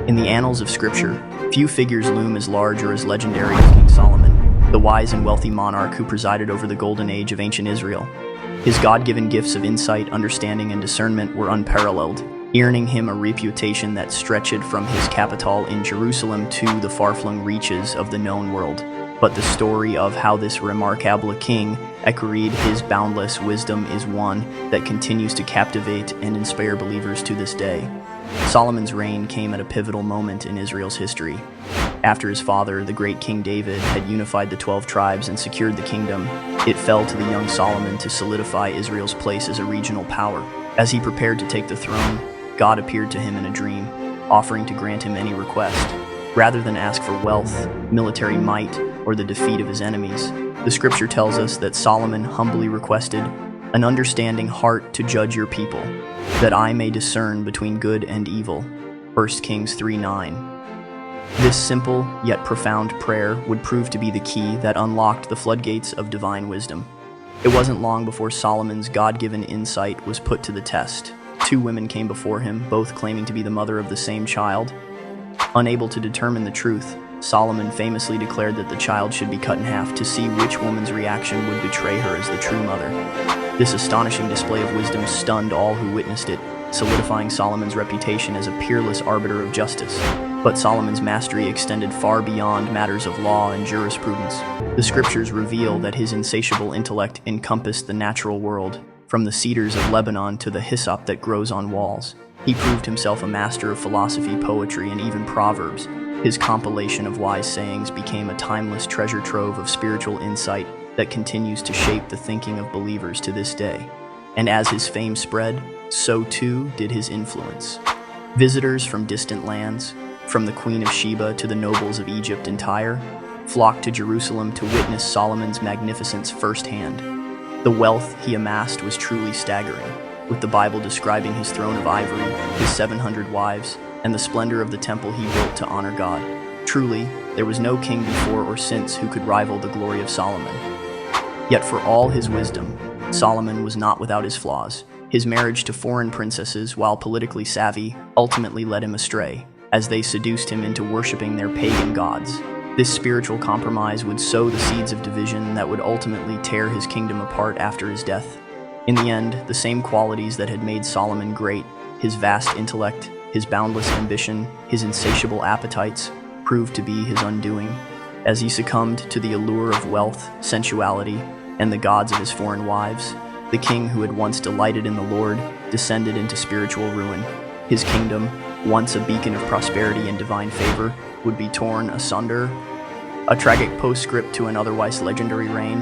In the annals of Scripture, few figures loom as large or as legendary as King Solomon, the wise and wealthy monarch who presided over the golden age of ancient Israel. His God-given gifts of insight, understanding, and discernment were unparalleled, earning him a reputation that stretched from his capital in Jerusalem to the far-flung reaches of the known world. But the story of how this remarkable king acquired his boundless wisdom is one that continues to captivate and inspire believers to this day. Solomon's reign came at a pivotal moment in Israel's history. After his father, the great King David, had unified the 12 tribes and secured the kingdom, it fell to the young Solomon to solidify Israel's place as a regional power. As he prepared to take the throne, God appeared to him in a dream, offering to grant him any request. Rather than ask for wealth, military might, or the defeat of his enemies, the scripture tells us that Solomon humbly requested an understanding heart to judge your people, that I may discern between good and evil. 1 Kings 3:9. This simple yet profound prayer would prove to be the key that unlocked the floodgates of divine wisdom. It wasn't long before Solomon's God-given insight was put to the test. 2 women came before him, both claiming to be the mother of the same child. Unable to determine the truth, Solomon famously declared that the child should be cut in half to see which woman's reaction would betray her as the true mother. This astonishing display of wisdom stunned all who witnessed it, solidifying Solomon's reputation as a peerless arbiter of justice. But Solomon's mastery extended far beyond matters of law and jurisprudence. The scriptures reveal that his insatiable intellect encompassed the natural world, from the cedars of Lebanon to the hyssop that grows on walls. He proved himself a master of philosophy, poetry, and even proverbs. His compilation of wise sayings became a timeless treasure trove of spiritual insight that continues to shape the thinking of believers to this day. And as his fame spread, so too did his influence. Visitors from distant lands, from the Queen of Sheba to the nobles of Egypt and Tyre, flocked to Jerusalem to witness Solomon's magnificence firsthand. The wealth he amassed was truly staggering, with the Bible describing his throne of ivory, his 700 wives, and the splendor of the temple he built to honor God. Truly, there was no king before or since who could rival the glory of Solomon. Yet for all his wisdom, Solomon was not without his flaws. His marriage to foreign princesses, while politically savvy, ultimately led him astray, as they seduced him into worshiping their pagan gods. This spiritual compromise would sow the seeds of division that would ultimately tear his kingdom apart after his death. In the end, the same qualities that had made Solomon great, his vast intellect, his boundless ambition, his insatiable appetites, proved to be his undoing, as he succumbed to the allure of wealth, sensuality, and the gods of his foreign wives. The king who had once delighted in the Lord descended into spiritual ruin. His kingdom, once a beacon of prosperity and divine favor, would be torn asunder, a tragic postscript to an otherwise legendary reign.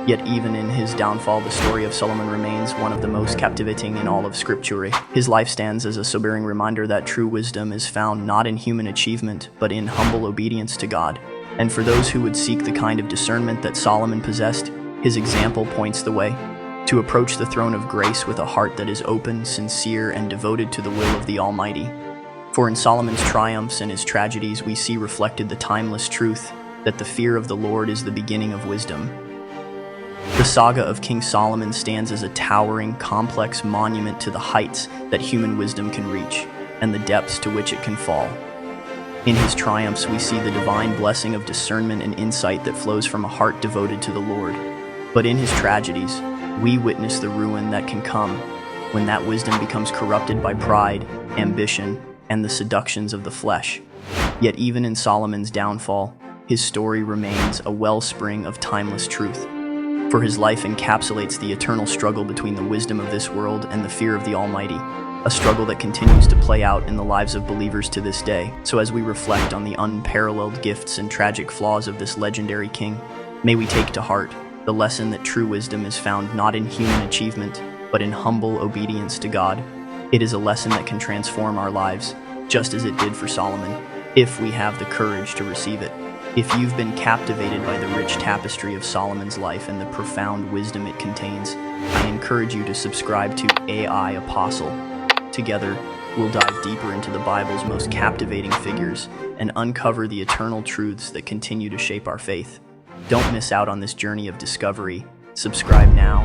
Yet even in his downfall, the story of Solomon remains one of the most captivating in all of Scripture. His life stands as a sobering reminder that true wisdom is found not in human achievement, but in humble obedience to God. And for those who would seek the kind of discernment that Solomon possessed, his example points the way. To approach the throne of grace with a heart that is open, sincere, and devoted to the will of the Almighty. For in Solomon's triumphs and his tragedies, we see reflected the timeless truth that the fear of the Lord is the beginning of wisdom. The saga of King Solomon stands as a towering, complex monument to the heights that human wisdom can reach, and the depths to which it can fall. In his triumphs, we see the divine blessing of discernment and insight that flows from a heart devoted to the Lord. But in his tragedies, we witness the ruin that can come when that wisdom becomes corrupted by pride, ambition, and the seductions of the flesh. Yet even in Solomon's downfall, his story remains a wellspring of timeless truth. For his life encapsulates the eternal struggle between the wisdom of this world and the fear of the Almighty, a struggle that continues to play out in the lives of believers to this day. So as we reflect on the unparalleled gifts and tragic flaws of this legendary king, may we take to heart the lesson that true wisdom is found not in human achievement, but in humble obedience to God. It is a lesson that can transform our lives, just as it did for Solomon, if we have the courage to receive it. If you've been captivated by the rich tapestry of Solomon's life and the profound wisdom it contains, I encourage you to subscribe to AI Apostle. Together, we'll dive deeper into the Bible's most captivating figures and uncover the eternal truths that continue to shape our faith. Don't miss out on this journey of discovery. Subscribe now